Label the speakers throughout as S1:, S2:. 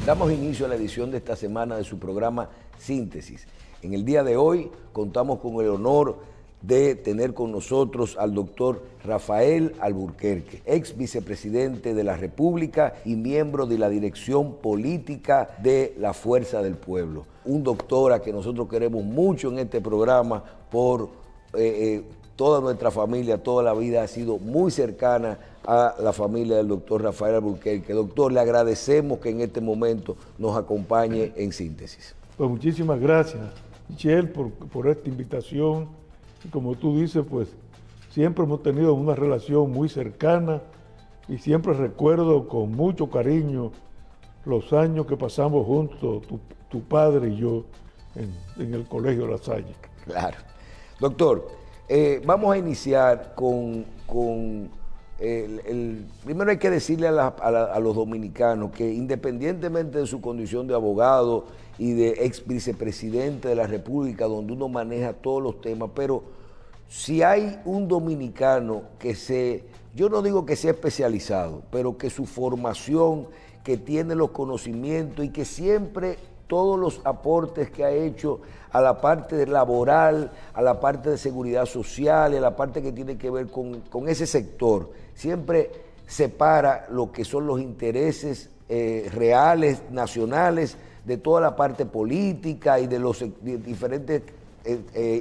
S1: Damos inicio a la edición de esta semana de su programa Síntesis. En el día de hoy contamos con el honor de tener con nosotros al doctor Rafael Alburquerque, ex vicepresidente de la República y miembro de la dirección política de la Fuerza del Pueblo. Un doctor a que nosotros queremos mucho en este programa por toda nuestra familia, toda la vida ha sido muy cercana a la familia del doctor Rafael Alburquerque. Doctor, le agradecemos que en este momento nos acompañe en Síntesis.
S2: Pues muchísimas gracias, Michelle, por esta invitación. Y como tú dices, pues siempre hemos tenido una relación muy cercana y siempre recuerdo con mucho cariño los años que pasamos juntos, tu padre y yo, en el Colegio La Salle.
S1: Claro. Doctor, vamos a iniciar con primero hay que decirle a los dominicanos que independientemente de su condición de abogado y de ex vicepresidente de la República, donde uno maneja todos los temas, pero si hay un dominicano yo no digo que sea especializado, pero que su formación, que tiene los conocimientos y que siempre todos los aportes que ha hecho a la parte laboral, a la parte de seguridad social, a la parte que tiene que ver con ese sector, siempre separa lo que son los intereses reales, nacionales, de toda la parte política y de los diferentes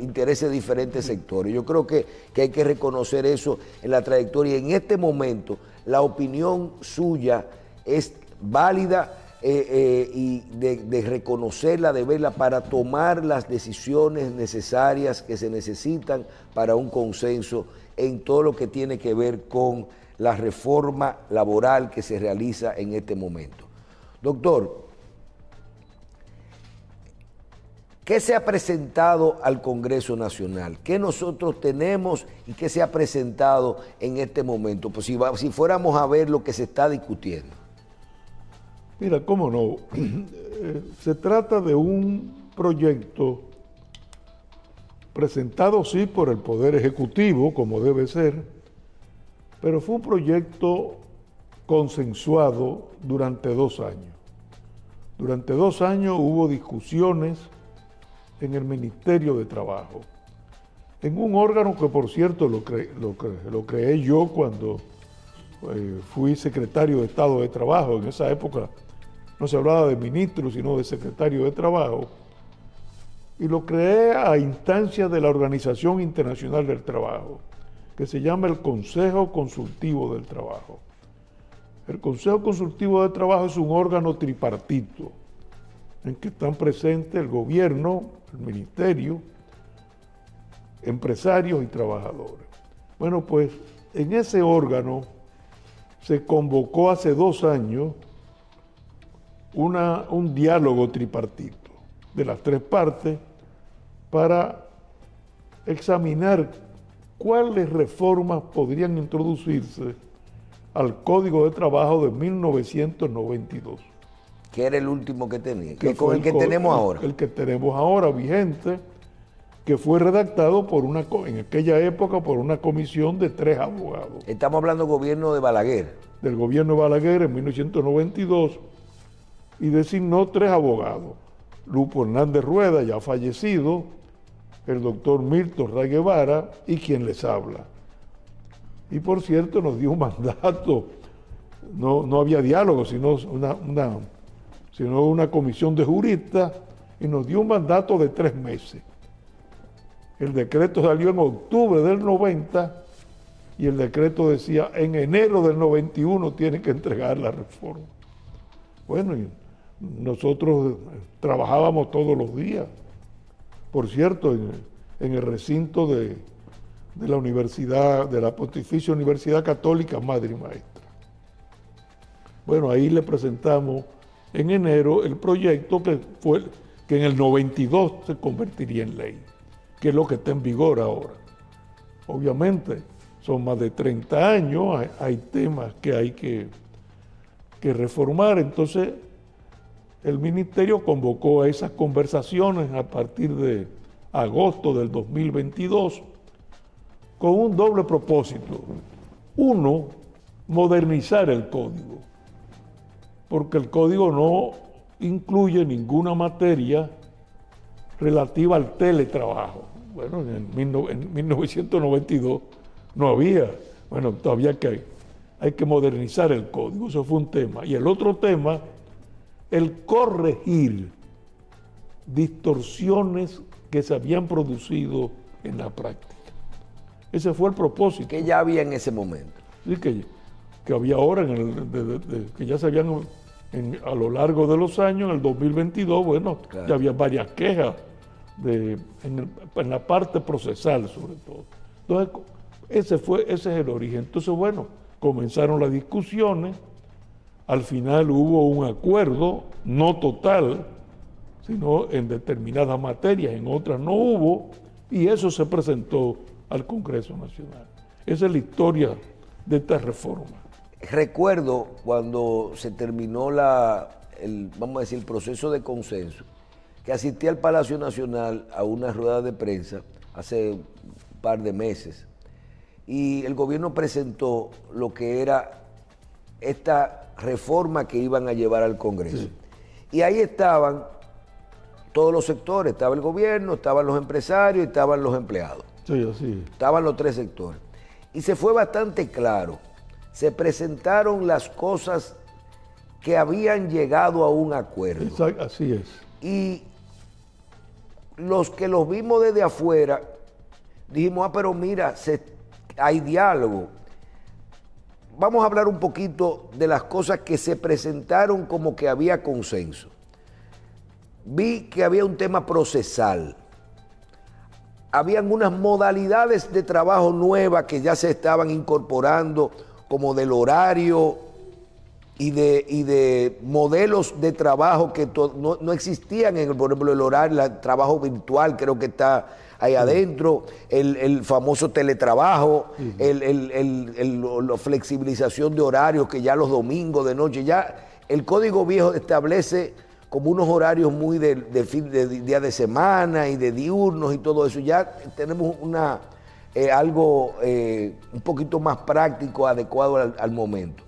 S1: intereses de diferentes sectores. Yo creo que hay que reconocer eso en la trayectoria. En este momento, la opinión suya es válida y de reconocerla, de verla para tomar las decisiones necesarias que se necesitan para un consenso en todo lo que tiene que ver con la reforma laboral que se realiza en este momento. Doctor, ¿qué se ha presentado al Congreso Nacional? ¿Qué nosotros tenemos y qué se ha presentado en este momento? Pues si fuéramos a ver lo que se está discutiendo.
S2: Mira, cómo no. Se trata de un proyecto presentado, sí, por el Poder Ejecutivo, como debe ser, pero fue un proyecto consensuado durante 2 años. Durante 2 años hubo discusiones en el Ministerio de Trabajo, en un órgano que, por cierto, lo creé yo cuando fui secretario de Estado de Trabajo. En esa época no se hablaba de ministro, sino de secretario de Trabajo, y lo creé a instancia de la Organización Internacional del Trabajo, que se llama el Consejo Consultivo del Trabajo. El Consejo Consultivo del Trabajo es un órgano tripartito, en que están presentes el gobierno, el ministerio, empresarios y trabajadores. Bueno, pues en ese órgano se convocó hace 2 años un diálogo tripartito de las 3 partes para examinar cuáles reformas podrían introducirse al Código de Trabajo de 1992.
S1: Que era el último que tenía, que con el que tenemos ahora.
S2: El que tenemos ahora vigente, que fue redactado en aquella época por una comisión de 3 abogados.
S1: Estamos hablando del gobierno de Balaguer.
S2: Del gobierno de Balaguer en 1992, y designó 3 abogados. Lupo Hernández Rueda, ya fallecido, el doctor Milton Ray Guevara y quien les habla. Y por cierto nos dio un mandato, no había diálogo, sino una comisión de juristas, y nos dio un mandato de 3 meses. El decreto salió en octubre del 90 y el decreto decía en enero del 91 tienen que entregar la reforma. Bueno, y nosotros trabajábamos todos los días. Por cierto, en el recinto de la universidad, de la Pontificia Universidad Católica Madre y Maestra. Bueno, ahí le presentamos en enero el proyecto que en el 92 se convertiría en ley, que es lo que está en vigor ahora. Obviamente, son más de 30 años, hay temas que hay que reformar. Entonces, el ministerio convocó a esas conversaciones a partir de agosto del 2022 con un doble propósito. Uno, modernizar el código, porque el código incluye ninguna materia relativa al teletrabajo. Bueno, en 1992 no había. Bueno, todavía hay que modernizar el código, eso fue un tema. Y el otro tema, el corregir distorsiones que se habían producido en la práctica. Ese fue el propósito.
S1: Que ya había en ese momento.
S2: Sí, que había ahora, que ya se habían, a lo largo de los años, en el 2022, bueno, claro, ya había varias quejas en la parte procesal, sobre todo. Entonces, ese es el origen. Entonces, bueno, comenzaron las discusiones, al final hubo un acuerdo, no total, sino en determinadas materias, en otras no hubo, y eso se presentó al Congreso Nacional. Esa es la historia de esta reforma.
S1: Recuerdo cuando se terminó vamos a decir, el proceso de consenso, que asistí al Palacio Nacional a una rueda de prensa hace un par de meses, y el gobierno presentó lo que era esta reforma que iban a llevar al Congreso. Sí. Y ahí estaban todos los sectores, estaba el gobierno, estaban los empresarios y estaban los empleados.
S2: Sí, así.
S1: Estaban los tres sectores. Y se fue bastante claro. Se presentaron las cosas que habían llegado a un acuerdo.
S2: Exacto, así es.
S1: Y los que los vimos desde afuera, dijimos, pero mira, hay diálogo. Vamos a hablar un poquito de las cosas que se presentaron como que había consenso. Vi que había un tema procesal. Habían unas modalidades de trabajo nuevas que ya se estaban incorporando, como del horario y de modelos de trabajo que no existían, por ejemplo, el horario, el trabajo virtual creo que está ahí adentro, el famoso teletrabajo, la flexibilización de horarios, que ya los domingos de noche, ya el Código Viejo establece como unos horarios muy de día de semana y de diurnos y todo eso. Ya tenemos algo un poquito más práctico, adecuado al momento.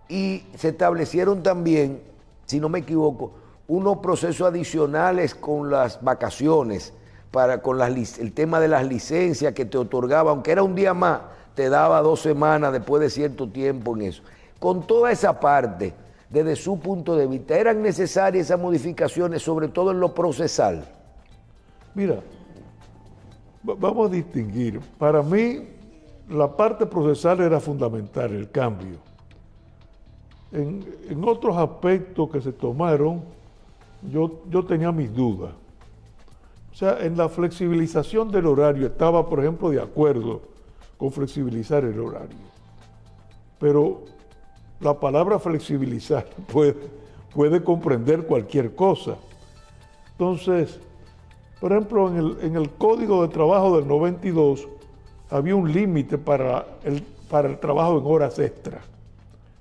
S1: Y se establecieron también, si no me equivoco, unos procesos adicionales con las vacaciones, con el tema de las licencias que te otorgaba, aunque era un día más, te daba 2 semanas después de cierto tiempo en eso. Con toda esa parte, desde su punto de vista, ¿eran necesarias esas modificaciones, sobre todo en lo procesal?
S2: Mira, vamos a distinguir. Para mí, la parte procesal era fundamental, el cambio. En otros aspectos que se tomaron, yo tenía mis dudas. O sea, en la flexibilización del horario estaba, por ejemplo, de acuerdo con flexibilizar el horario. Pero la palabra flexibilizar puede comprender cualquier cosa. Entonces, por ejemplo, en el Código de Trabajo del 92 había un límite para el trabajo en horas extras.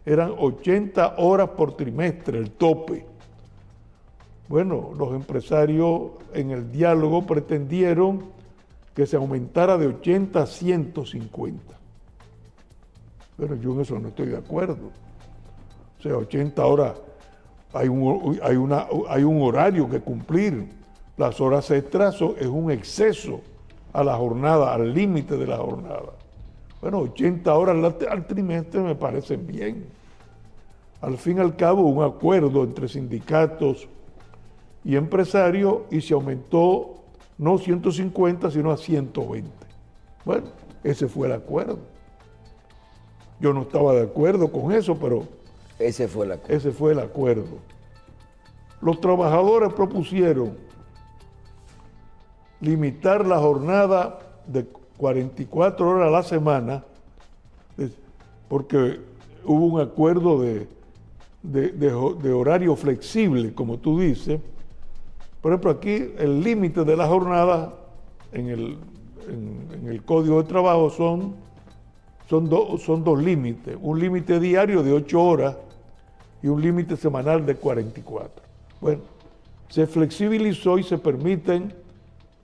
S2: Eran 80 horas por trimestre, el tope. Bueno, los empresarios en el diálogo pretendieron que se aumentara de 80 a 150. Pero yo en eso no estoy de acuerdo. O sea, 80 horas, hay un horario que cumplir. Las horas extras es un exceso a la jornada, al límite de la jornada. Bueno, 80 horas al trimestre me parecen bien. Al fin y al cabo, un acuerdo entre sindicatos y empresarios, y se aumentó no 150, sino a 120. Bueno, ese fue el acuerdo. Yo no estaba de acuerdo con eso, pero
S1: ese fue el acuerdo.
S2: Ese fue el acuerdo. Los trabajadores propusieron limitar la jornada de 44 horas a la semana, porque hubo un acuerdo de horario flexible, como tú dices. Por ejemplo, aquí el límite de la jornada en el Código de Trabajo son dos límites. Un límite diario de 8 horas y un límite semanal de 44. Bueno, se flexibilizó y se permiten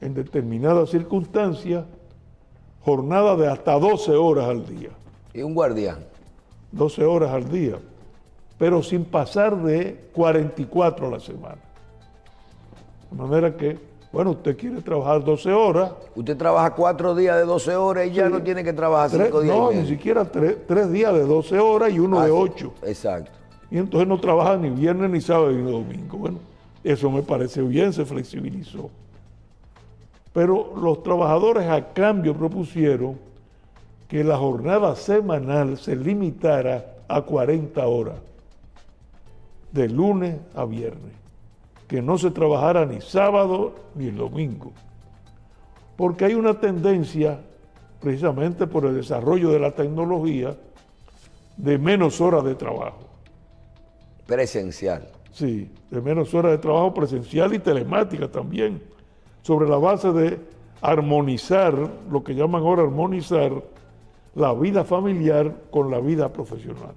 S2: en determinadas circunstancias jornadas de hasta 12 horas al día.
S1: ¿Y un guardián?
S2: 12 horas al día. pero sin pasar de 44 a la semana. De manera que, bueno, usted quiere trabajar 12 horas.
S1: Usted trabaja 4 días de 12 horas y ya no tiene que trabajar 5 días.
S2: No, ni siquiera 3 días de 12 horas y uno de 8.
S1: Exacto.
S2: Y entonces no trabaja ni viernes, ni sábado, ni domingo. Bueno, eso me parece bien, se flexibilizó. Pero los trabajadores a cambio propusieron que la jornada semanal se limitara a 40 horas, de lunes a viernes, que no se trabajara ni sábado ni el domingo, porque hay una tendencia, precisamente por el desarrollo de la tecnología, de menos horas de trabajo.
S1: Presencial.
S2: Sí, de menos horas de trabajo presencial y telemática también, sobre la base de armonizar, lo que llaman ahora armonizar, la vida familiar con la vida profesional.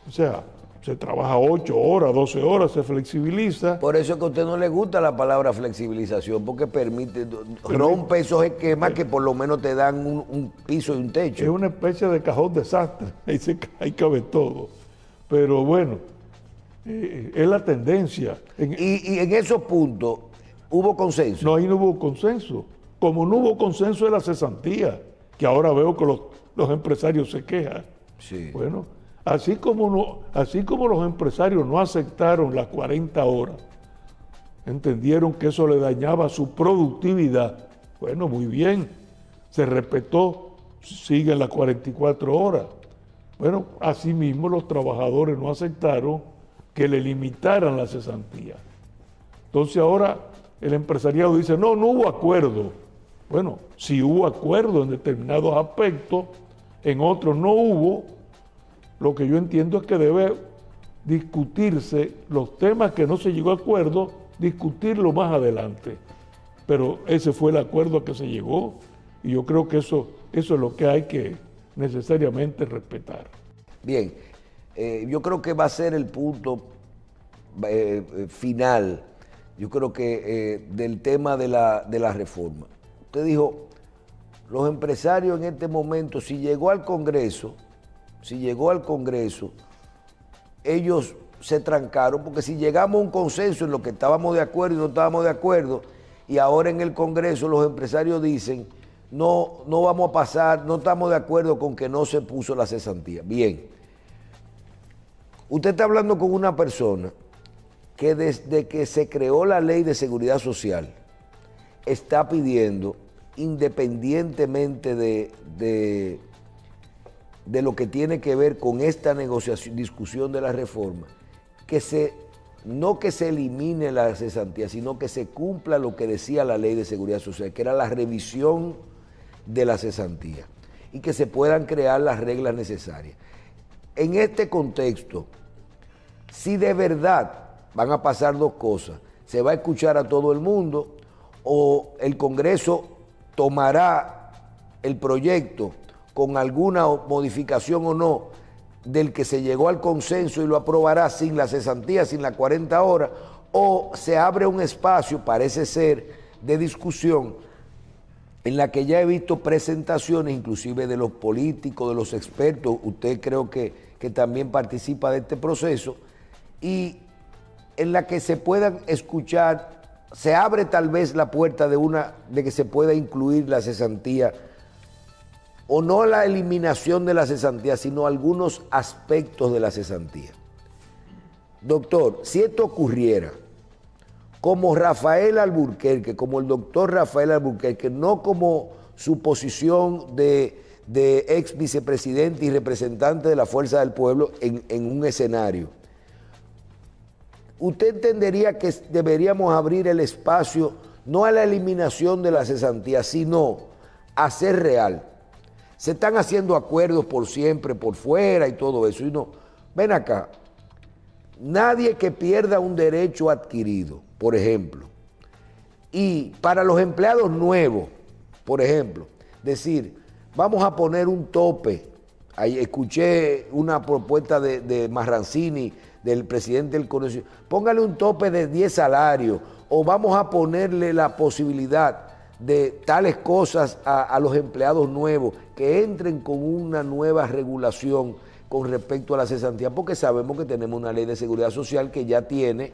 S2: O sea, se trabaja 8 horas, 12 horas, se flexibiliza.
S1: Por eso es que a usted no le gusta la palabra flexibilización, porque rompe esos esquemas que por lo menos te dan un piso y un techo.
S2: Es una especie de cajón desastre, ahí cabe todo. Pero bueno, es la tendencia.
S1: Y en esos puntos, ¿hubo consenso?
S2: No, ahí no hubo consenso. Como no hubo consenso de la cesantía, que ahora veo que los empresarios se quejan.
S1: Sí.
S2: Bueno, así como los empresarios no aceptaron las 40 horas, entendieron que eso le dañaba su productividad. Bueno, muy bien, se respetó, siguen las 44 horas. Bueno, asimismo los trabajadores no aceptaron que le limitaran la cesantía. Entonces ahora el empresariado dice, no hubo acuerdo. Bueno, si hubo acuerdo en determinados aspectos, en otros no hubo. Lo que yo entiendo es que debe discutirse los temas que no se llegó a acuerdo, discutirlo más adelante. Pero ese fue el acuerdo a que se llegó y yo creo que eso es lo que hay que necesariamente respetar.
S1: Bien, yo creo que va a ser el punto final, yo creo que del tema de la reforma. Usted dijo, los empresarios en este momento, si llegó al Congreso, ellos se trancaron, porque si llegamos a un consenso en lo que estábamos de acuerdo y no estábamos de acuerdo, y ahora en el Congreso los empresarios dicen, no vamos a pasar, no estamos de acuerdo con que no se puso la cesantía. Bien, usted está hablando con una persona que desde que se creó la Ley de Seguridad Social está pidiendo, independientemente de lo que tiene que ver con esta discusión de la reforma, no que se elimine la cesantía, sino que se cumpla lo que decía la Ley de Seguridad Social, que era la revisión de la cesantía y que se puedan crear las reglas necesarias. En este contexto, si de verdad van a pasar dos cosas, se va a escuchar a todo el mundo o el Congreso tomará el proyecto con alguna modificación o no del que se llegó al consenso y lo aprobará sin la cesantía, sin las 40 horas, o se abre un espacio, parece ser, de discusión en la que ya he visto presentaciones inclusive de los políticos, de los expertos, usted creo que también participa de este proceso, y en la que se puedan escuchar, se abre tal vez la puerta de que se pueda incluir la cesantía, o no la eliminación de la cesantía, sino algunos aspectos de la cesantía. Doctor, si esto ocurriera, como Rafael Alburquerque, como el doctor Rafael Alburquerque, no como su posición de ex vicepresidente y representante de la Fuerza del Pueblo en un escenario, ¿usted entendería que deberíamos abrir el espacio no a la eliminación de la cesantía, sino a ser real? Se están haciendo acuerdos por siempre, por fuera y todo eso. Y no, ven acá, nadie que pierda un derecho adquirido, por ejemplo, y para los empleados nuevos, por ejemplo, decir, vamos a poner un tope. Ahí escuché una propuesta de Marrancini, del presidente del Congreso, póngale un tope de 10 salarios, o vamos a ponerle la posibilidad de tales cosas a los empleados nuevos, que entren con una nueva regulación, con respecto a la cesantía, porque sabemos que tenemos una ley de seguridad social que ya tiene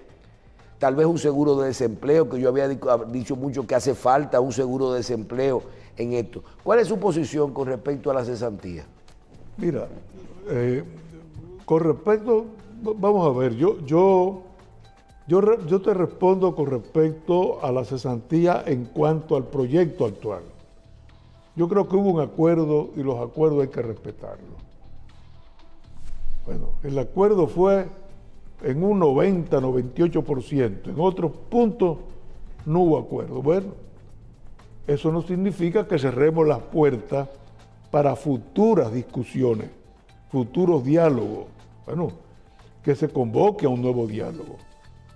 S1: tal vez un seguro de desempleo, que yo había dicho mucho que hace falta un seguro de desempleo en esto. ¿Cuál es su posición con respecto a la cesantía?
S2: Mira, con respecto, vamos a ver, yo te respondo con respecto a la cesantía en cuanto al proyecto actual. Yo creo que hubo un acuerdo y los acuerdos hay que respetarlos. Bueno, el acuerdo fue en un 90-98%, en otros puntos no hubo acuerdo. Bueno, eso no significa que cerremos las puertas para futuras discusiones, futuros diálogos. Bueno, que se convoque a un nuevo diálogo.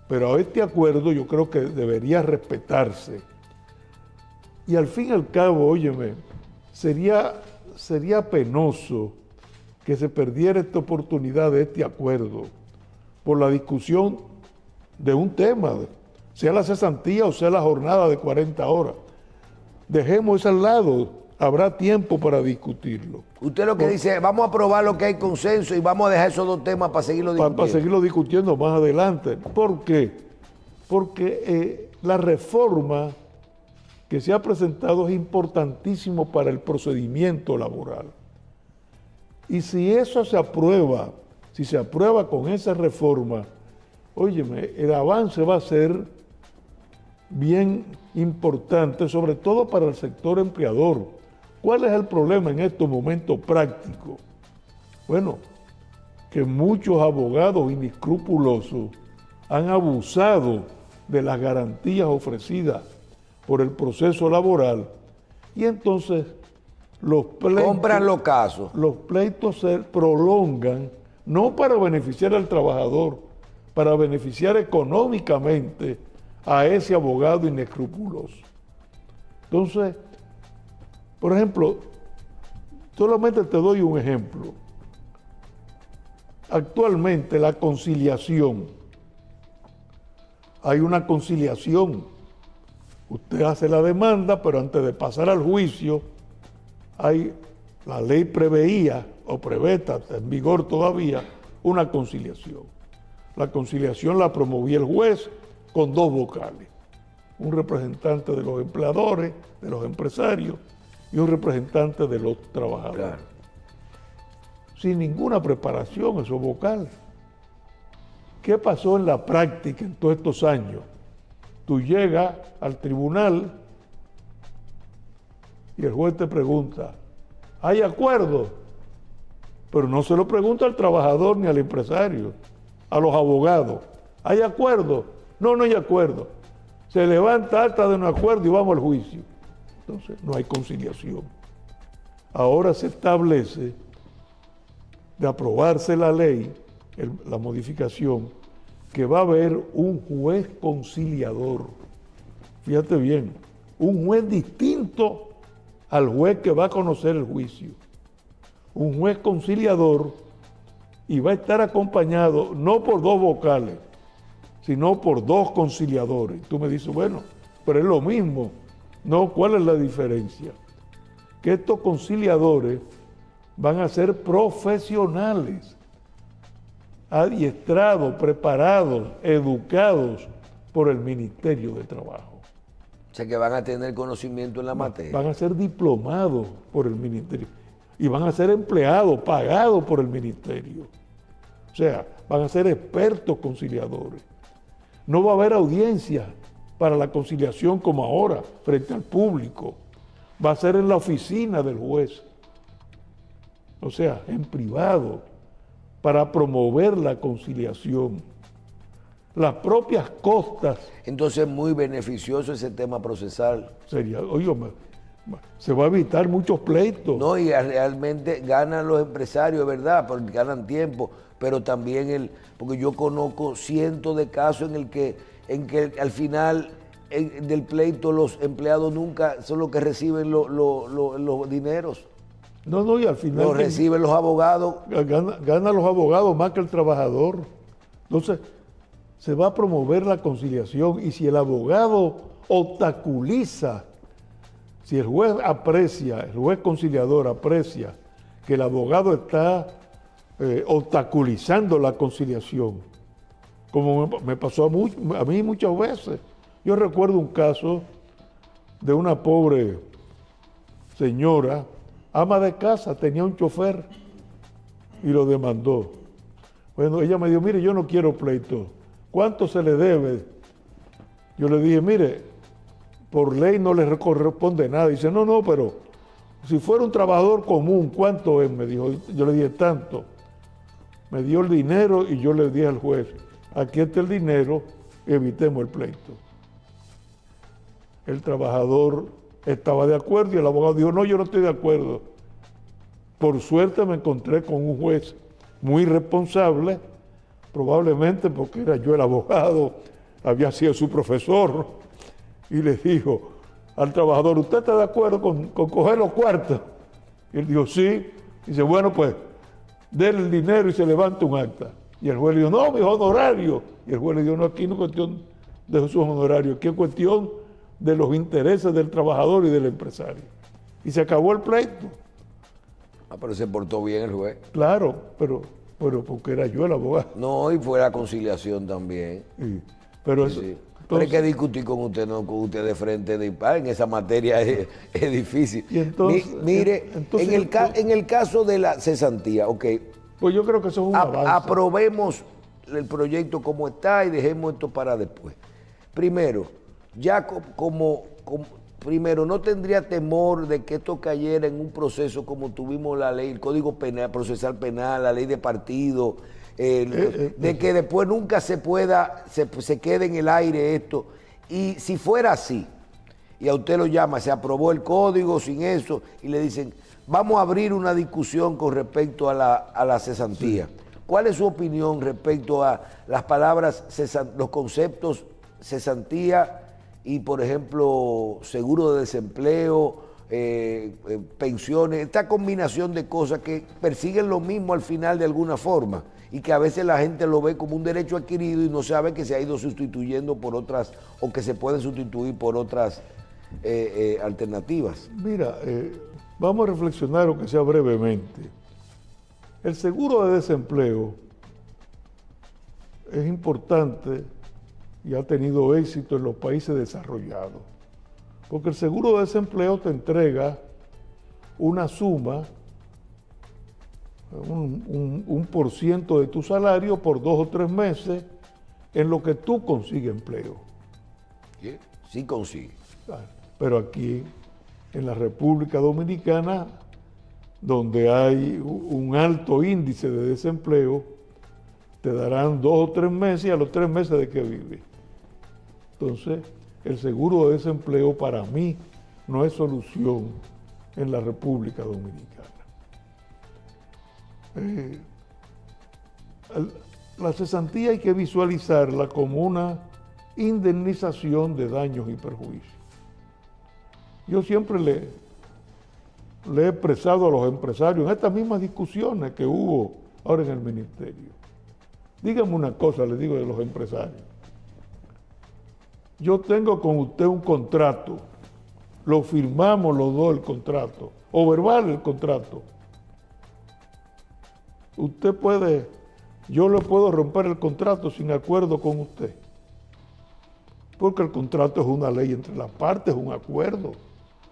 S2: Pero este acuerdo yo creo que debería respetarse. Y al fin y al cabo, óyeme, sería penoso que se perdiera esta oportunidad de este acuerdo por la discusión de un tema, sea la cesantía o sea la jornada de 40 horas. Dejemos eso al lado, habrá tiempo para discutirlo.
S1: Usted lo que dice, vamos a aprobar lo que hay consenso y vamos a dejar esos dos temas para seguirlo discutiendo.
S2: Para seguirlo discutiendo más adelante. ¿Por qué? Porque la reforma que se ha presentado es importantísimo para el procedimiento laboral. Y si eso se aprueba, si se aprueba con esa reforma, óyeme, el avance va a ser bien importante, sobre todo para el sector empleador. ¿Cuál es el problema en estos momentos prácticos? Bueno, que muchos abogados inescrupulosos han abusado de las garantías ofrecidas por el proceso laboral y entonces los pleitos,
S1: compran los casos.
S2: Los pleitos se prolongan no para beneficiar al trabajador, para beneficiar económicamente a ese abogado inescrupuloso. Entonces, por ejemplo, solamente te doy un ejemplo. Actualmente la conciliación, hay una conciliación. Usted hace la demanda, pero antes de pasar al juicio, la ley preveía, o prevé, está en vigor todavía, una conciliación. La conciliación la promovía el juez con dos vocales. Un representante de los empleadores, de los empresarios, y un representante de los trabajadores. Claro. Sin ninguna preparación esos vocales. ¿Qué pasó en la práctica en todos estos años? Tú llegas al tribunal y el juez te pregunta, ¿hay acuerdo? Pero no se lo pregunta al trabajador ni al empresario, a los abogados. ¿Hay acuerdo? No, no hay acuerdo. Se levanta acta de un acuerdo y vamos al juicio. Entonces no hay conciliación. Ahora se establece, de aprobarse la ley, la modificación, que va a haber un juez conciliador. Fíjate bien, un juez distinto al juez que va a conocer el juicio. Un juez conciliador y va a estar acompañado no por dos vocales, sino por dos conciliadores. Tú me dices, bueno, pero es lo mismo. No, ¿cuál es la diferencia? Que estos conciliadores van a ser profesionales, adiestrados, preparados, educados por el Ministerio de Trabajo.
S1: O sea que van a tener conocimiento en la materia.
S2: Van a ser diplomados por el Ministerio y van a ser empleados, pagados por el Ministerio. O sea, van a ser expertos conciliadores. No va a haber audiencia para la conciliación como ahora, frente al público. Va a ser en la oficina del juez. O sea, en privado, para promover la conciliación. Las propias costas.
S1: Entonces, muy beneficioso ese tema procesal.
S2: Sería, oye, se va a evitar muchos pleitos.
S1: No, y realmente ganan los empresarios, ¿verdad? Porque ganan tiempo, pero también porque yo conozco cientos de casos en que al final del pleito los empleados nunca son los que reciben los dineros.
S2: No, y al final
S1: los reciben los abogados.
S2: Ganan los abogados más que el trabajador. Entonces, se va a promover la conciliación y si el abogado obstaculiza, si el juez conciliador aprecia que el abogado está obstaculizando la conciliación, como me pasó a mí muchas veces. Yo recuerdo un caso de una pobre señora, ama de casa, tenía un chofer y lo demandó. Bueno, ella me dijo, mire, yo no quiero pleito, ¿cuánto se le debe? Yo le dije, mire, por ley no le corresponde nada. Dice, no, no, pero si fuera un trabajador común, ¿cuánto es? Me dijo. Yo le dije, tanto. Me dio el dinero y yo le dije al juez, aquí está el dinero, evitemos el pleito. El trabajador estaba de acuerdo y el abogado dijo, no, yo no estoy de acuerdo. Por suerte me encontré con un juez muy responsable, probablemente porque era yo el abogado, había sido su profesor, y le dijo al trabajador, ¿usted está de acuerdo con coger los cuartos? Y él dijo, sí. Dice, bueno, pues, déle el dinero y se levanta un acta. Y el juez le dijo, no, mis honorarios. Y el juez le dijo, no, aquí no es cuestión de sus honorarios, aquí es cuestión de los intereses del trabajador y del empresario. Y se acabó el pleito.
S1: Ah, pero se portó bien el juez.
S2: Claro, pero porque era yo el abogado.
S1: No, y fue la conciliación también.
S2: Sí, pero
S1: sí,
S2: eso,
S1: sí.
S2: entonces,
S1: Pero hay que discutir con usted, no con usted de frente, en esa materia es difícil.
S2: Y entonces,
S1: mire,
S2: entonces,
S1: en el caso de la cesantía, ok,
S2: pues yo creo que eso es un avance.
S1: Aprobemos el proyecto como está y dejemos esto para después. Primero, ya primero, no tendría temor de que esto cayera en un proceso como tuvimos la ley, el Código Penal, Procesal Penal, la ley de partido, de que después nunca se quede en el aire esto. Y si fuera así, y a usted lo llama, se aprobó el código sin eso, y le dicen, vamos a abrir una discusión con respecto a la cesantía. Sí. ¿Cuál es su opinión respecto a las palabras, los conceptos cesantía y, por ejemplo, seguro de desempleo, pensiones, esta combinación de cosas que persiguen lo mismo al final de alguna forma y que a veces la gente lo ve como un derecho adquirido y no sabe que se ha ido sustituyendo por otras o que se pueden sustituir por otras alternativas?
S2: Mira, vamos a reflexionar, aunque sea brevemente. El seguro de desempleo es importante y ha tenido éxito en los países desarrollados, porque el seguro de desempleo te entrega una suma, un por ciento de tu salario por 2 o 3 meses en lo que tú consigues empleo.
S1: Sí consigue.
S2: Pero aquí, en la República Dominicana, donde hay un alto índice de desempleo, te darán 2 o 3 meses y a los 3 meses de que vives. Entonces, el seguro de desempleo para mí no es solución en la República Dominicana. La cesantía hay que visualizarla como una indemnización de daños y perjuicios. Yo siempre le he expresado a los empresarios en estas mismas discusiones que hubo ahora en el ministerio. Díganme una cosa, les digo de los empresarios. Yo tengo con usted un contrato, lo firmamos los dos el contrato, o verbal el contrato. Usted puede, yo le puedo romper el contrato sin acuerdo con usted, porque el contrato es una ley entre las partes, es un acuerdo.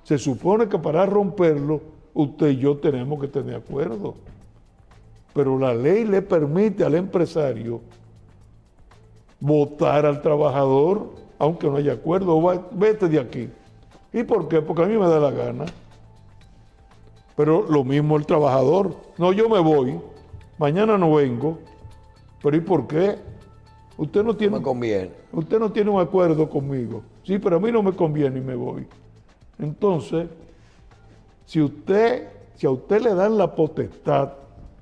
S2: Se supone que para romperlo, usted y yo tenemos que tener acuerdo. Pero la ley le permite al empresario votar al trabajador, aunque no haya acuerdo, vete de aquí. ¿Y por qué? Porque a mí me da la gana. Pero lo mismo el trabajador. No, yo me voy, mañana no vengo. ¿Pero y por qué? Usted no tiene,
S1: me conviene.
S2: Usted no tiene un acuerdo conmigo. Sí, pero a mí no me conviene y me voy. Entonces, si a usted le dan la potestad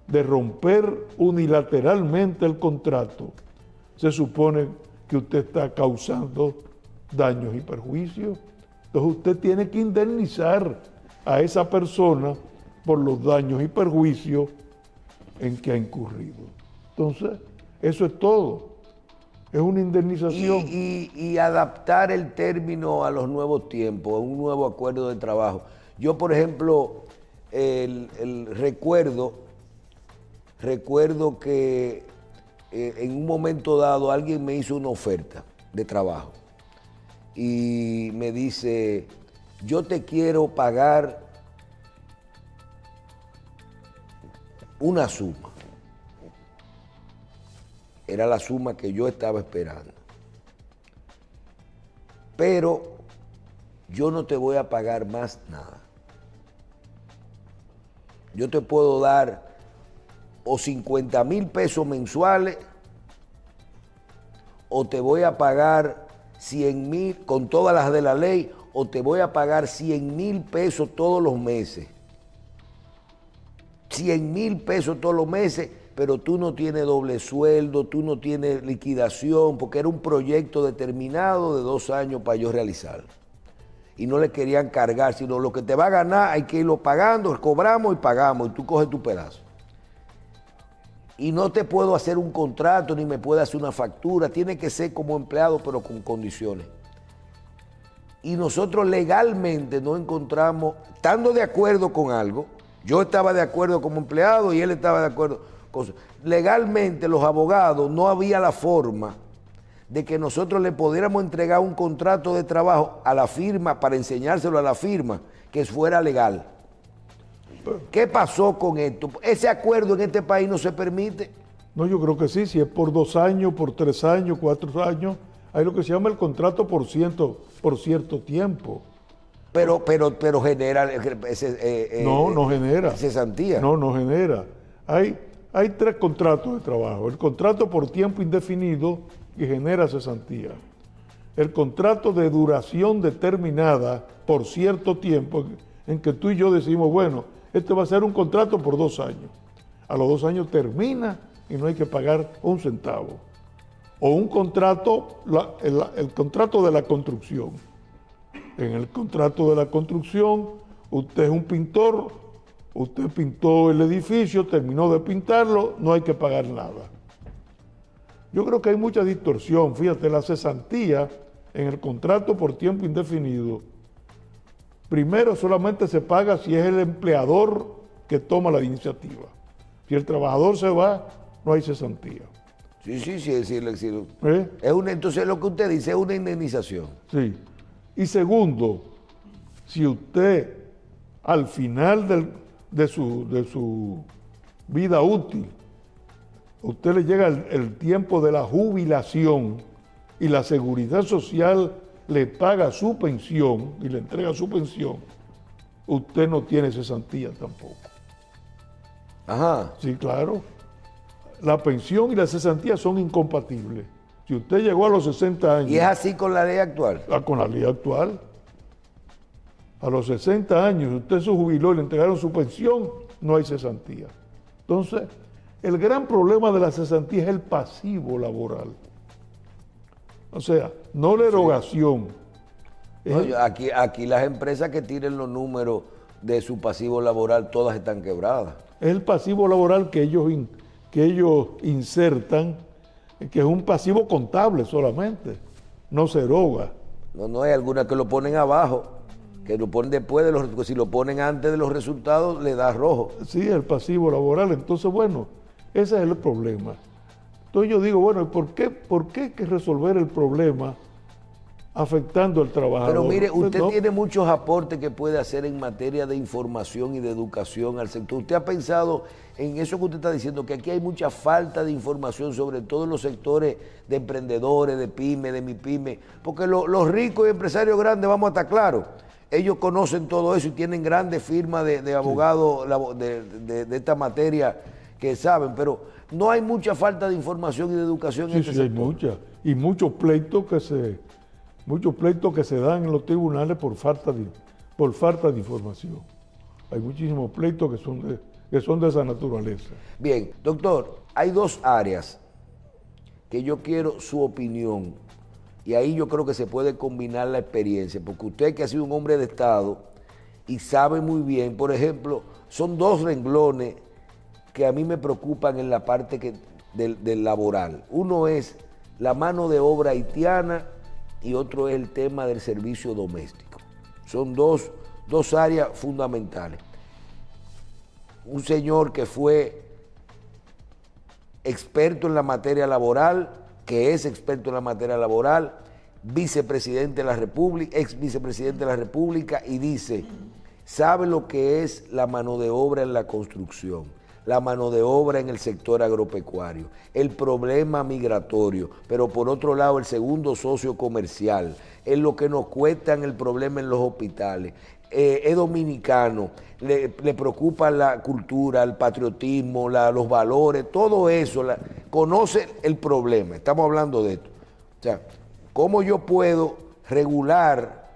S2: de romper unilateralmente el contrato, se supone que usted está causando daños y perjuicios. Entonces usted tiene que indemnizar a esa persona por los daños y perjuicios en que ha incurrido. Entonces, eso es todo. Es una indemnización.
S1: Y adaptar el término a los nuevos tiempos, a un nuevo acuerdo de trabajo. Yo, por ejemplo, recuerdo recuerdo que en un momento dado alguien me hizo una oferta de trabajo y me dice, yo te quiero pagar una suma. Era la suma que yo estaba esperando. Pero yo no te voy a pagar más nada. Yo te puedo dar o 50,000 pesos mensuales o te voy a pagar 100,000 con todas las de la ley o te voy a pagar 100,000 pesos todos los meses. 100,000 pesos todos los meses, pero tú no tienes doble sueldo, tú no tienes liquidación, porque era un proyecto determinado de 2 años para yo realizarlo. Y no le querían cargar, sino lo que te va a ganar hay que irlo pagando, cobramos y pagamos, y tú coges tu pedazo. Y no te puedo hacer un contrato, ni me puedo hacer una factura, tiene que ser como empleado, pero con condiciones. Y nosotros legalmente no encontramos, estando de acuerdo con algo, yo estaba de acuerdo como empleado y él estaba de acuerdo con eso. Legalmente los abogados no había la forma de que nosotros le pudiéramos entregar un contrato de trabajo a la firma para enseñárselo a la firma que fuera legal. ¿Qué pasó con esto? Ese acuerdo en este país no se permite.
S2: No, yo creo que sí, si es por 2 años, por 3 años, 4 años, hay lo que se llama el contrato por cierto tiempo.
S1: Pero genera
S2: no genera
S1: cesantía.
S2: No genera. Hay 3 contratos de trabajo. El contrato por tiempo indefinido que genera cesantía. El contrato de duración determinada por cierto tiempo en que tú y yo decimos, bueno, este va a ser un contrato por 2 años. A los 2 años termina y no hay que pagar un centavo. O un contrato, el contrato de la construcción. En el contrato de la construcción, usted es un pintor, usted pintó el edificio, terminó de pintarlo, no hay que pagar nada. Yo creo que hay mucha distorsión. Fíjate, la cesantía en el contrato por tiempo indefinido, primero solamente se paga si es el empleador que toma la iniciativa. Si el trabajador se va, no hay cesantía.
S1: Sí. Entonces lo que usted dice es una indemnización.
S2: Sí. Y segundo, si usted al final de su vida útil, usted le llega el tiempo de la jubilación y la seguridad social le paga su pensión y le entrega su pensión, usted no tiene cesantía tampoco.
S1: Ajá.
S2: Sí, claro. La pensión y la cesantía son incompatibles. Si usted llegó a los 60 años...
S1: ¿Y es así con la ley actual?
S2: Con la ley actual. A los 60 años, usted se jubiló y le entregaron su pensión, no hay cesantía. Entonces, el gran problema de la cesantía es el pasivo laboral. O sea, no la erogación.
S1: No, aquí las empresas que tienen los números de su pasivo laboral, todas están quebradas.
S2: Es el pasivo laboral que ellos insertan, que es un pasivo contable solamente, no se eroga.
S1: No, hay algunas que lo ponen abajo, que lo ponen después de los, si lo ponen antes de los resultados, le da rojo.
S2: Sí, el pasivo laboral. Entonces, bueno, ese es el problema. Entonces yo digo, bueno, ¿por qué hay que resolver el problema afectando al trabajador?
S1: Pero mire, usted tiene muchos aportes que puede hacer en materia de información y de educación al sector. ¿Usted ha pensado en eso que usted está diciendo, que aquí hay mucha falta de información, sobre todo en los sectores de emprendedores, de pymes, de MIPYME? Porque los ricos y empresarios grandes, vamos a estar claros, ellos conocen todo eso y tienen grandes firmas de abogados de esta materia que saben, pero no hay mucha falta de información y de educación en este sector.
S2: Sí, hay mucha. Y muchos pleitos que se dan en los tribunales por falta de información. Hay muchísimos pleitos que son de esa naturaleza.
S1: Bien, doctor, hay 2 áreas que yo quiero su opinión, y ahí yo creo que se puede combinar la experiencia, porque usted que ha sido un hombre de Estado y sabe muy bien, por ejemplo, son 2 renglones que a mí me preocupan en la parte del laboral. Uno es la mano de obra haitiana y otro es el tema del servicio doméstico. Son dos áreas fundamentales. Un señor que fue experto en la materia laboral, que es experto en la materia laboral, vicepresidente de la República, ex vicepresidente de la República, y dice, sabe lo que es la mano de obra en la construcción, la mano de obra en el sector agropecuario, el problema migratorio, pero por otro lado el segundo socio comercial, es lo que nos cuestan el problema en los hospitales, es dominicano, le preocupa la cultura, el patriotismo, los valores, todo eso, conoce el problema, estamos hablando de esto. O sea, ¿cómo yo puedo regular,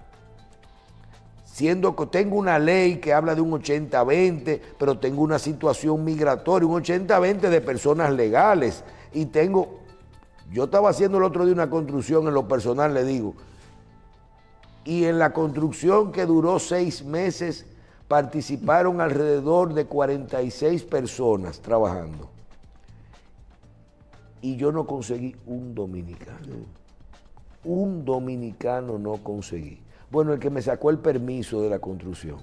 S1: siendo que tengo una ley que habla de un 80-20, pero tengo una situación migratoria, un 80-20 de personas legales, y yo estaba haciendo el otro día una construcción en lo personal, le digo, y en la construcción que duró 6 meses participaron alrededor de 46 personas trabajando, y yo no conseguí un dominicano. Un dominicano no conseguí. Bueno, el que me sacó el permiso de la construcción.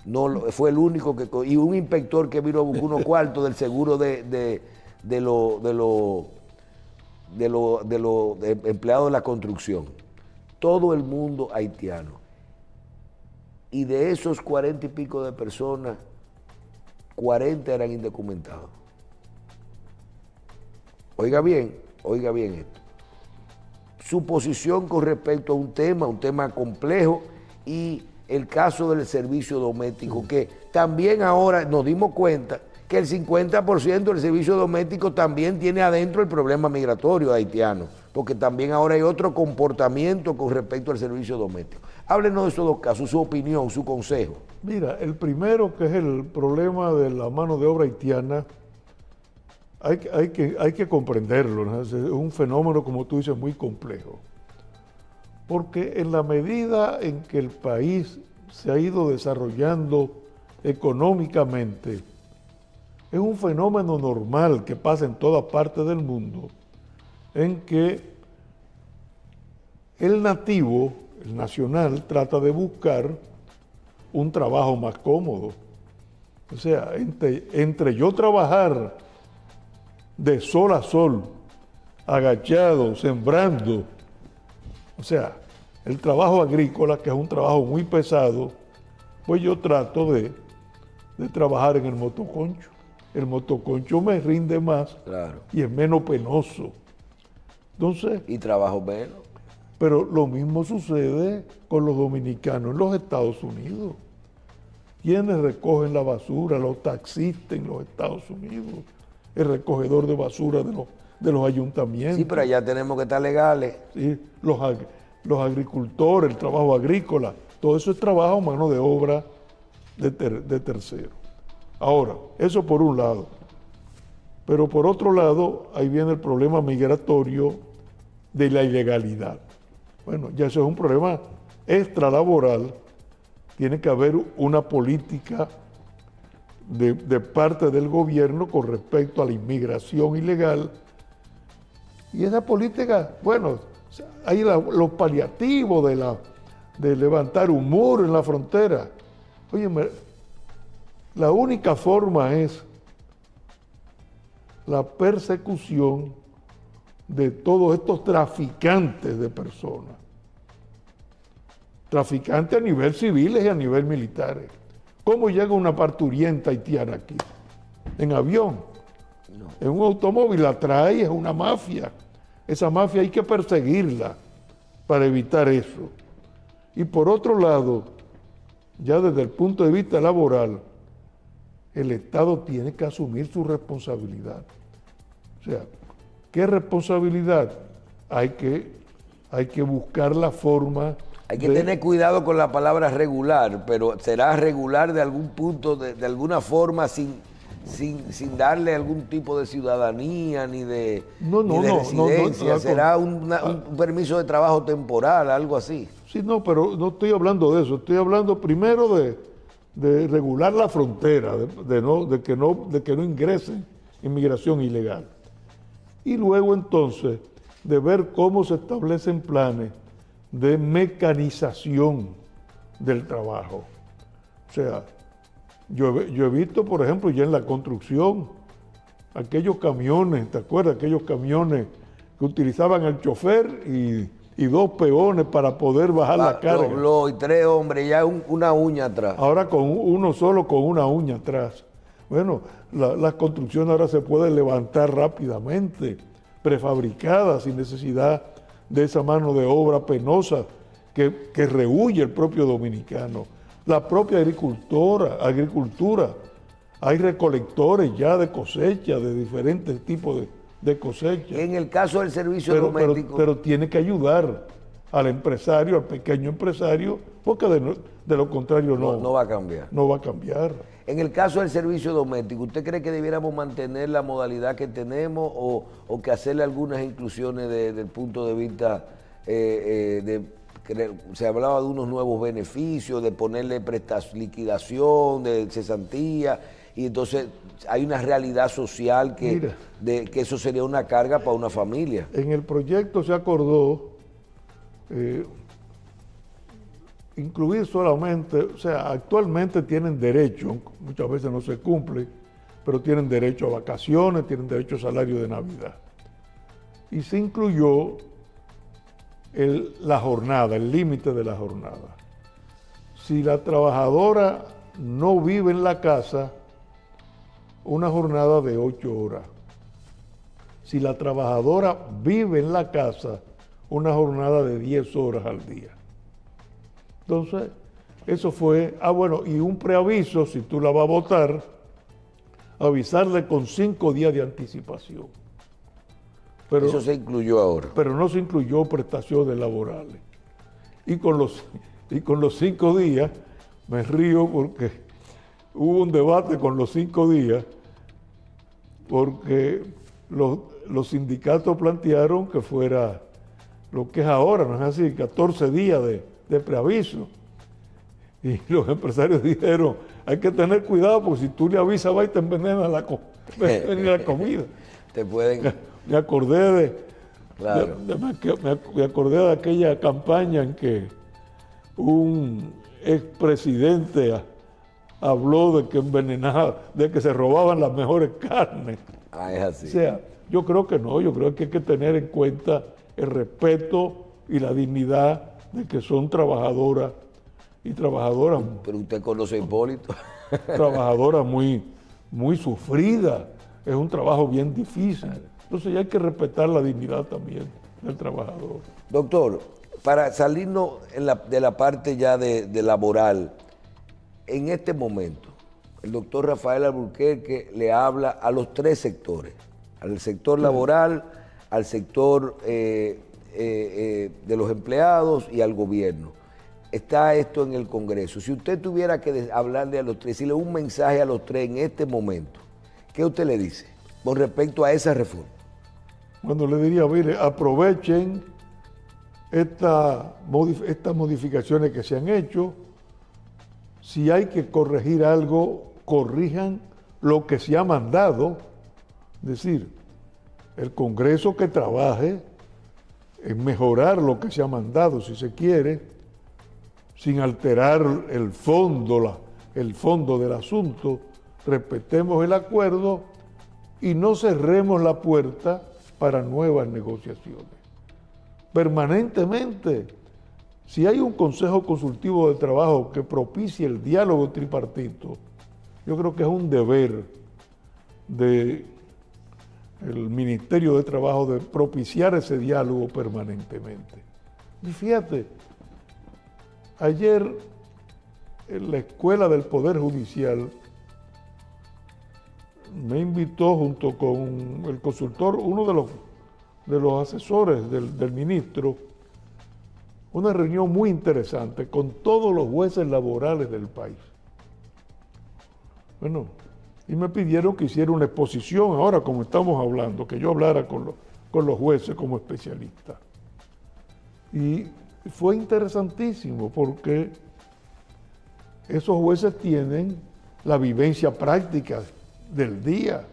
S1: No, fue el único que... Y un inspector que vino a buscar unos cuartos del seguro de los empleados de la construcción. Todo el mundo haitiano. Y de esos 40 y pico de personas, 40 eran indocumentados. Oiga bien esto. Su posición con respecto a un tema complejo, y el caso del servicio doméstico, que también ahora nos dimos cuenta que el 50% del servicio doméstico también tiene adentro el problema migratorio haitiano, porque también ahora hay otro comportamiento con respecto al servicio doméstico. Háblenos de esos dos casos, su opinión, su consejo.
S2: Mira, el primero, que es el problema de la mano de obra haitiana, hay que comprenderlo, ¿no? Es un fenómeno, como tú dices, muy complejo. Porque en la medida en que el país se ha ido desarrollando económicamente, es un fenómeno normal que pasa en todas partes del mundo, en que el nativo, el nacional, trata de buscar un trabajo más cómodo. O sea, entre yo trabajar de sol a sol, agachado, sembrando, o sea, el trabajo agrícola, que es un trabajo muy pesado, pues yo trato de trabajar en el motoconcho. El motoconcho me rinde más,
S1: claro,
S2: y es menos penoso. Entonces,
S1: y trabajo menos.
S2: Pero lo mismo sucede con los dominicanos en los Estados Unidos. ¿Quiénes recogen la basura? Los taxistas en los Estados Unidos, el recogedor de basura de los ayuntamientos.
S1: Sí, pero allá tenemos que estar legales.
S2: Sí, los agricultores, el trabajo agrícola, todo eso es trabajo, mano de obra de tercero. Ahora, eso por un lado. Pero por otro lado, ahí viene el problema migratorio de la ilegalidad. Bueno, ya eso es un problema extralaboral. Tiene que haber una política de parte del gobierno con respecto a la inmigración ilegal. Y esa política, bueno, hay los paliativos de levantar un muro en la frontera. Oye, la única forma es la persecución de todos estos traficantes de personas. Traficantes a nivel civiles y a nivel militares. ¿Cómo llega una parturienta haitiana aquí? En avión. No. En un automóvil la trae, es una mafia. Esa mafia hay que perseguirla para evitar eso. Y por otro lado, ya desde el punto de vista laboral, el Estado tiene que asumir su responsabilidad. O sea, ¿qué responsabilidad? Hay que buscar la forma.
S1: Hay que tener cuidado con la palabra regular, pero será regular de algún punto, de alguna forma, sin darle algún tipo de ciudadanía ni de residencia. Será un permiso de trabajo temporal, algo así.
S2: Sí, no, pero no estoy hablando de eso. Estoy hablando primero de regular la frontera, de que no ingresen inmigración ilegal. Y luego entonces de ver cómo se establecen planes de mecanización del trabajo. O sea, yo he visto, por ejemplo, ya en la construcción, aquellos camiones, ¿te acuerdas? Aquellos camiones que utilizaban el chofer y dos peones para poder bajar la carga.
S1: Y 3 hombres, ya una uña atrás.
S2: Ahora con uno solo con una uña atrás. Bueno, las construcciones ahora se pueden levantar rápidamente, prefabricadas, sin necesidad de esa mano de obra penosa que rehuye el propio dominicano. La propia agricultura, hay recolectores ya de cosecha, de diferentes tipos de cosecha.
S1: En el caso del servicio doméstico.
S2: Pero tiene que ayudar al empresario, al pequeño empresario, porque de lo contrario
S1: no va a cambiar.
S2: No va a cambiar.
S1: En el caso del servicio doméstico, ¿usted cree que debiéramos mantener la modalidad que tenemos o que hacerle algunas inclusiones desde el punto de vista se hablaba de unos nuevos beneficios, de ponerle liquidación, de cesantía, y entonces hay una realidad social que eso sería una carga para una familia?
S2: En el proyecto se acordó incluir solamente, o sea, actualmente tienen derecho, muchas veces no se cumple, pero tienen derecho a vacaciones, tienen derecho a salario de Navidad. Y se incluyó la jornada, el límite de la jornada. Si la trabajadora no vive en la casa, una jornada de 8 horas. Si la trabajadora vive en la casa, una jornada de 10 horas al día. Entonces, eso fue, bueno, y un preaviso, si tú la vas a votar, avisarle con 5 días de anticipación. Pero,
S1: eso se incluyó ahora.
S2: Pero no se incluyó prestaciones laborales. Y con los 5 días, me río porque hubo un debate con los 5 días, porque los sindicatos plantearon que fuera lo que es ahora, ¿no es así? 14 días de preaviso. Y los empresarios dijeron, hay que tener cuidado porque si tú le avisas va y te envenena la comida.
S1: Te pueden...
S2: Me acordé
S1: claro.
S2: me acordé de aquella campaña en que un expresidente habló de que envenenaba, de que se robaban las mejores carnes.
S1: Es así.
S2: O sea, yo creo que no, yo creo que hay que tener en cuenta el respeto y la dignidad de que son trabajadoras y trabajadoras.
S1: Pero usted conoce a Hipólito.
S2: Trabajadoras muy sufridas. Es un trabajo bien difícil. Entonces ya hay que respetar la dignidad también del trabajador.
S1: Doctor, para salirnos de la parte ya de laboral, en este momento, el doctor Rafael Alburquerque le habla a los 3 sectores, al sector laboral, al sector de los empleados y al gobierno. Está esto en el Congreso. Si usted tuviera que hablarle a los 3, decirle un mensaje a los 3 en este momento, ¿qué usted le dice con respecto a esa reforma?
S2: Bueno, le diría, mire, aprovechen estas modificaciones que se han hecho. Si hay que corregir algo, corrijan lo que se ha mandado. Es decir, el Congreso que trabaje en mejorar lo que se ha mandado, si se quiere, sin alterar el fondo del asunto. Respetemos el acuerdo y no cerremos la puerta para nuevas negociaciones. Permanentemente, si hay un Consejo Consultivo de Trabajo que propicie el diálogo tripartito, yo creo que es un deber del Ministerio de Trabajo de propiciar ese diálogo permanentemente. Y fíjate, ayer en la Escuela del Poder Judicial me invitó junto con el consultor, uno de los asesores del ministro, una reunión muy interesante con todos los jueces laborales del país. Bueno, y me pidieron que hiciera una exposición ahora, como estamos hablando, que yo hablara con los jueces como especialista. Y fue interesantísimo porque esos jueces tienen la vivencia práctica del día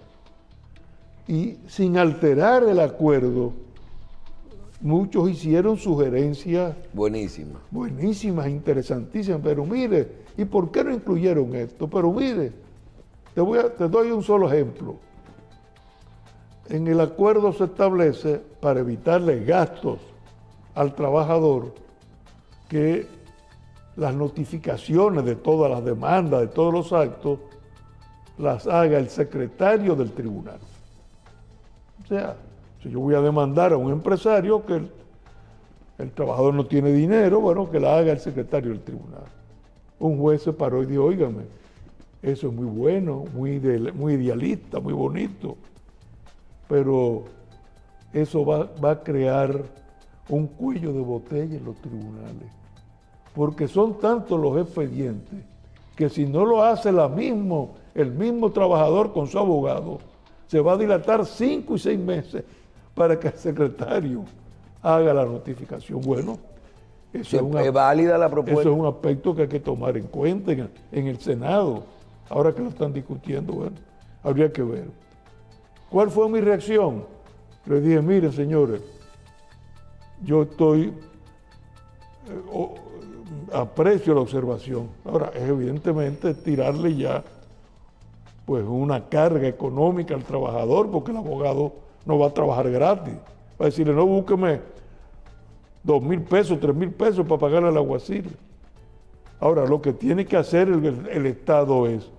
S2: y sin alterar el acuerdo, muchos hicieron sugerencias buenísimas, interesantísimas, pero mire, ¿y por qué no incluyeron esto? Pero mire, te doy un solo ejemplo. en el acuerdo se establece, para evitarle gastos al trabajador, que las notificaciones de todas las demandas, de todos los actos, las haga el secretario del tribunal. O sea, si yo voy a demandar a un empresario que el trabajador no tiene dinero, bueno, que la haga el secretario del tribunal. Un juez se paró y dijo, óigame, eso es muy bueno, muy idealista, muy bonito, pero eso va a crear un cuello de botella en los tribunales, porque son tantos los expedientes que si no lo hace el mismo trabajador con su abogado, se va a dilatar 5 y 6 meses para que el secretario haga la notificación. Bueno, eso
S1: es válida la propuesta.
S2: Eso es un aspecto que hay que tomar en cuenta en el Senado. Ahora que lo están discutiendo, bueno, habría que ver. ¿Cuál fue mi reacción? Le dije, miren, señores, yo aprecio la observación. Ahora, es evidentemente tirarle ya pues una carga económica al trabajador, porque el abogado no va a trabajar gratis. Va a decirle, no, búsqueme 2,000 pesos, 3,000 pesos para pagarle al alguacil. Ahora, lo que tiene que hacer el Estado es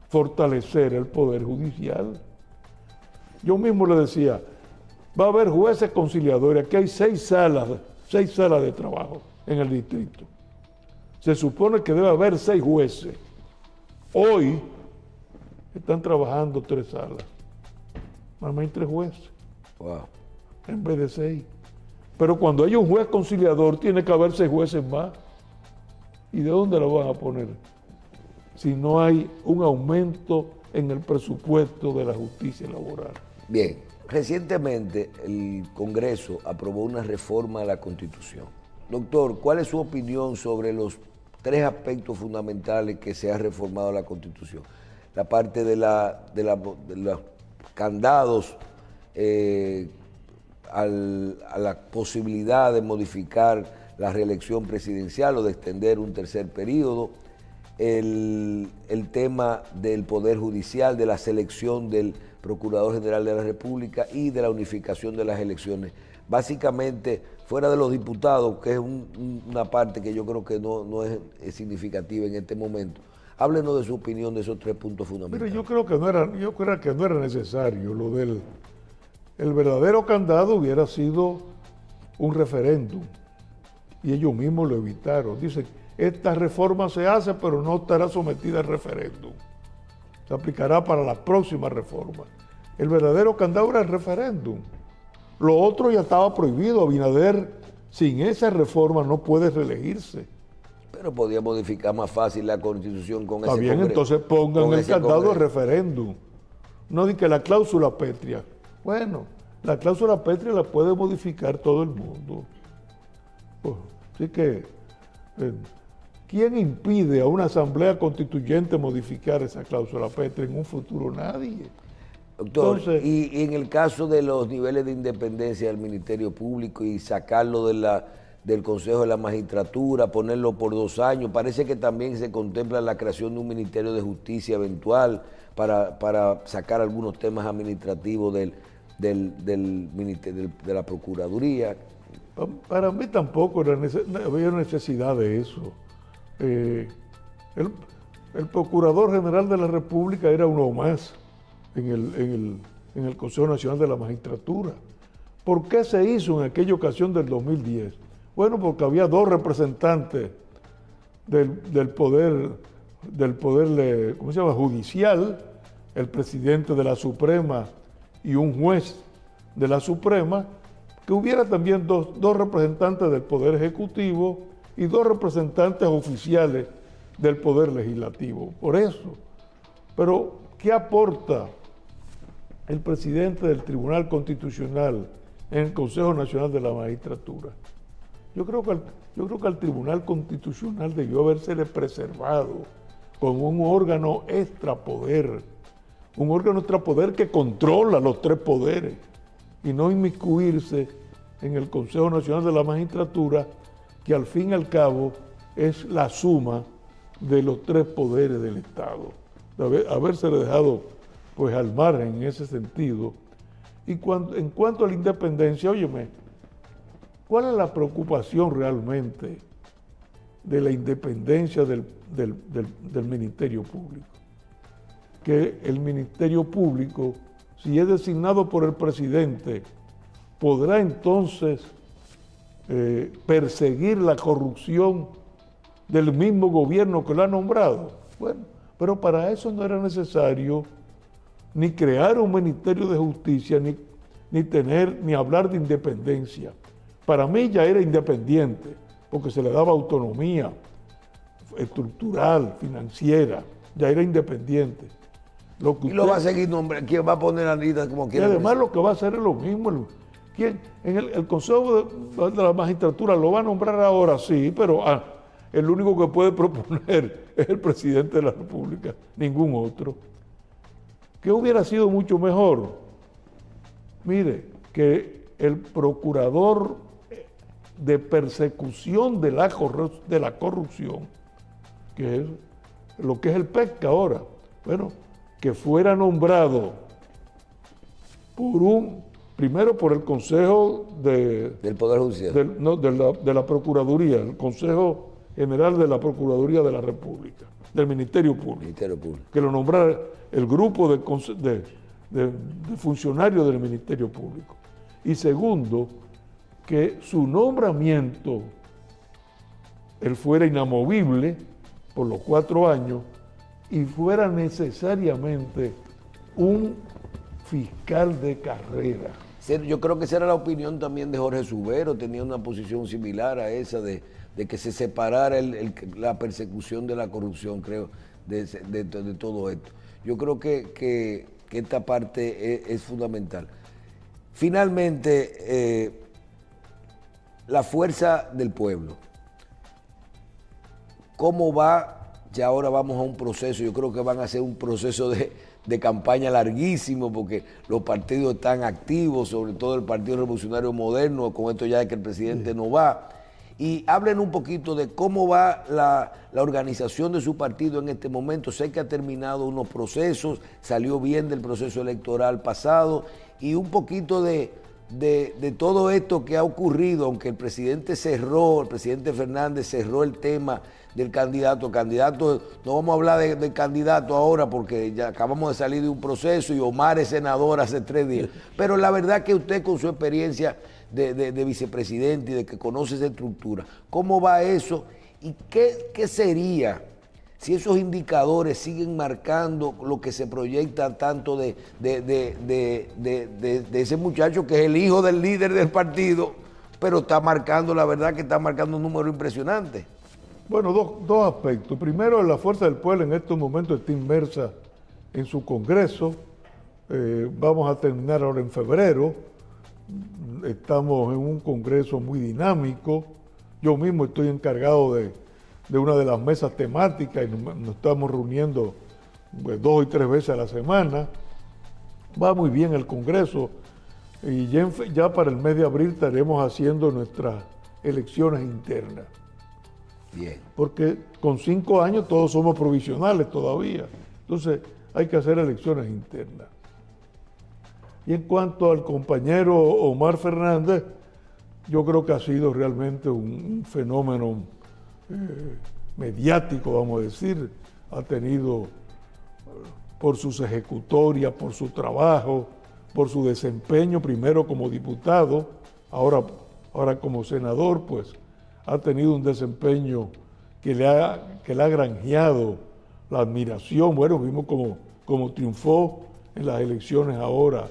S2: fortalecer el Poder Judicial. Yo mismo le decía, va a haber jueces conciliadores. Aquí hay 6 salas de trabajo en el distrito. Se supone que debe haber 6 jueces. Hoy están trabajando 3 salas. Nada más hay 3 jueces.
S1: Wow.
S2: En vez de 6. Pero cuando hay un juez conciliador, tiene que haber 6 jueces más. ¿Y de dónde lo van a poner? Si no hay un aumento en el presupuesto de la justicia laboral.
S1: Bien, recientemente el Congreso aprobó una reforma a la Constitución. Doctor, ¿cuál es su opinión sobre los 3 aspectos fundamentales que se ha reformado la Constitución? La parte de los candados a la posibilidad de modificar la reelección presidencial o de extender un tercer periodo, el tema del Poder Judicial, de la selección del Procurador General de la República y de la unificación de las elecciones. Básicamente, fuera de los diputados, que es una parte que yo creo que no es significativa en este momento. Háblenos de su opinión de esos 3 puntos fundamentales.
S2: Mire, yo creo que no era necesario lo del... El verdadero candado hubiera sido un referéndum y ellos mismos lo evitaron. Dicen, esta reforma se hace pero no estará sometida al referéndum. Se aplicará para la próxima reforma. El verdadero candado era el referéndum. Lo otro ya estaba prohibido. Abinader, sin esa reforma, no puede reelegirse.
S1: Pero podía modificar más fácil la Constitución con ese
S2: Está bien, entonces pongan el candado de referéndum. No di que la cláusula pétrea. Bueno, la cláusula pétrea la puede modificar todo el mundo. Así que, ¿quién impide a una asamblea constituyente modificar esa cláusula pétrea en un futuro? Nadie.
S1: Doctor, entonces, y en el caso de los niveles de independencia del Ministerio Público y sacarlo del Consejo de la Magistratura, ponerlo por 2 años, parece que también se contempla la creación de un Ministerio de Justicia eventual para sacar algunos temas administrativos de la Procuraduría.
S2: Para mí tampoco había necesidad de eso. El Procurador General de la República era uno más en el Consejo Nacional de la Magistratura. ¿Por qué se hizo en aquella ocasión del 2010? Bueno, porque había 2 representantes del poder, ¿cómo se llama?, judicial, el presidente de la Suprema y un juez de la Suprema, que hubiera también dos representantes del Poder Ejecutivo y 2 representantes oficiales del Poder Legislativo. Por eso. Pero, ¿qué aporta el presidente del Tribunal Constitucional en el Consejo Nacional de la Magistratura? Yo creo que al Tribunal Constitucional debió habérsele preservado como un órgano extrapoder que controla los 3 poderes y no inmiscuirse en el Consejo Nacional de la Magistratura, que al fin y al cabo es la suma de los 3 poderes del Estado. Habérsele dejado pues al margen en ese sentido, Y en cuanto a la independencia, óyeme, ¿cuál es la preocupación realmente de la independencia del Ministerio Público? Que el Ministerio Público, si es designado por el presidente, podrá entonces perseguir la corrupción del mismo gobierno que lo ha nombrado. Bueno, pero para eso no era necesario ni crear un Ministerio de Justicia, ni hablar de independencia. Para mí ya era independiente, porque se le daba autonomía estructural, financiera, ya era independiente.
S1: Y lo va a seguir nombrando, ¿quién va a poner a Nida como quiera?
S2: Y además lo que va a hacer es lo mismo. El Consejo de la Magistratura lo va a nombrar ahora, sí, pero el único que puede proponer es el presidente de la República, ningún otro. ¿Qué hubiera sido mucho mejor? Mire, que el procurador de persecución de la corrupción, que es lo que es el PECCA ahora, bueno, que fuera nombrado primero por el Consejo
S1: del Poder Judicial.
S2: De la Procuraduría, el Consejo General de la Procuraduría de la República, del Ministerio Público. Que lo nombrara el grupo de funcionarios del Ministerio Público. Y segundo, que su nombramiento, él fuera inamovible por los 4 años y fuera necesariamente un fiscal de carrera.
S1: Yo creo que esa era la opinión también de Jorge Subero, tenía una posición similar a esa de que se separara la persecución de la corrupción, creo, de todo esto. Yo creo que esta parte es fundamental. Finalmente, la fuerza del pueblo. ¿Cómo va? Ya ahora vamos a un proceso, yo creo que van a ser un proceso de campaña larguísimo, porque los partidos están activos, sobre todo el Partido Revolucionario Moderno, con esto ya de que el presidente no va. Y hablen un poquito de cómo va la organización de su partido en este momento. Sé que ha terminado unos procesos, salió bien del proceso electoral pasado, y un poquito de todo esto que ha ocurrido, aunque el presidente Fernández cerró el tema del candidato, no vamos a hablar de candidato ahora porque ya acabamos de salir de un proceso y Omar es senador hace 3 días, pero la verdad que usted con su experiencia de vicepresidente y de que conoce esa estructura, ¿cómo va eso? ¿Y qué sería si esos indicadores siguen marcando lo que se proyecta tanto de ese muchacho que es el hijo del líder del partido, pero está marcando, la verdad que está marcando un número impresionante?
S2: Bueno, dos aspectos. Primero, la Fuerza del Pueblo en estos momentos está inmersa en su congreso. Vamos a terminar ahora en febrero. Estamos en un congreso muy dinámico. Yo mismo estoy encargado de una de las mesas temáticas y nos estamos reuniendo 2 y 3 veces a la semana. Va muy bien el congreso y ya para el mes de abril estaremos haciendo nuestras elecciones internas.
S1: Bien.
S2: Porque con 5 años todos somos provisionales todavía. Entonces hay que hacer elecciones internas. Y en cuanto al compañero Omar Fernández, yo creo que ha sido realmente un fenómeno mediático, vamos a decir. Ha tenido, por sus ejecutorias, por su trabajo, por su desempeño, primero como diputado, ahora como senador, pues ha tenido un desempeño que le ha granjeado la admiración. Bueno, vimos como triunfó en las elecciones ahora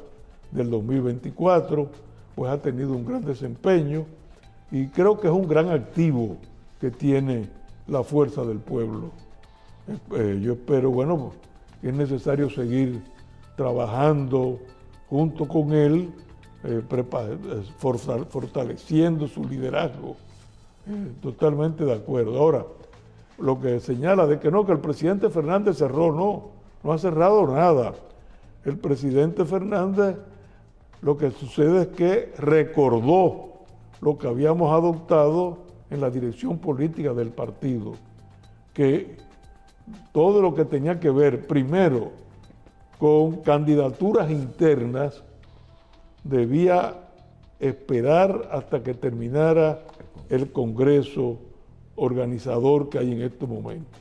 S2: del 2024, pues ha tenido un gran desempeño y creo que es un gran activo que tiene la Fuerza del Pueblo. Yo espero, bueno, es necesario seguir trabajando junto con él, fortaleciendo su liderazgo. Totalmente de acuerdo. Ahora, lo que señala de que el presidente Fernández cerró, no ha cerrado nada. El presidente Fernández, lo que sucede es que recordó lo que habíamos adoptado en la dirección política del partido, que todo lo que tenía que ver primero con candidaturas internas debía esperar hasta que terminara el Congreso organizador que hay en estos momentos.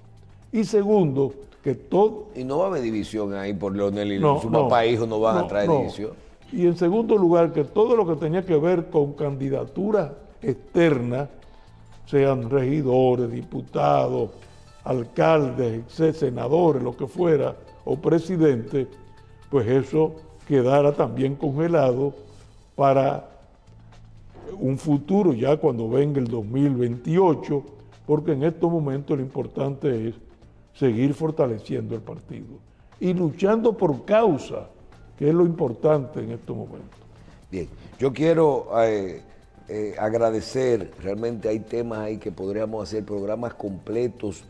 S2: Y segundo, que todo...
S1: Y no va a haber división ahí por Leonel y su papá e hijo no van a traer división.
S2: Y en segundo lugar, que todo lo que tenía que ver con candidaturas externas, sean regidores, diputados, alcaldes, senadores, lo que fuera, o presidentes, pues eso quedara también congelado para un futuro, ya cuando venga el 2028, porque en estos momentos lo importante es seguir fortaleciendo el partido y luchando por causa, que es lo importante en estos momentos.
S1: Bien, yo quiero agradecer, realmente hay temas ahí que podríamos hacer programas completos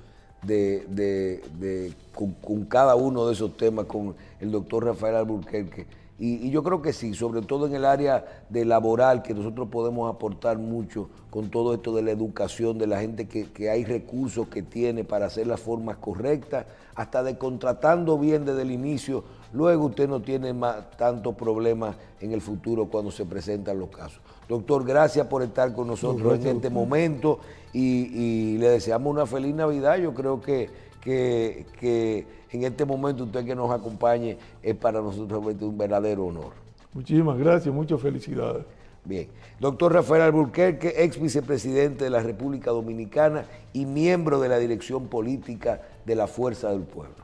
S1: con cada uno de esos temas con el doctor Rafael Alburquerque. Y yo creo que sí, sobre todo en el área de laboral, que nosotros podemos aportar mucho con todo esto de la educación, de la gente que hay recursos que tiene para hacer las formas correctas, hasta de contratando bien desde el inicio. Luego usted no tiene tantos problemas en el futuro cuando se presentan los casos. Doctor, gracias por estar con nosotros en este momento y le deseamos una feliz Navidad. Yo creo que en este momento usted que nos acompañe es para nosotros un verdadero honor.
S2: Muchísimas gracias, muchas felicidades.
S1: Bien. Doctor Rafael Alburquerque, ex vicepresidente de la República Dominicana y miembro de la dirección política de la Fuerza del Pueblo.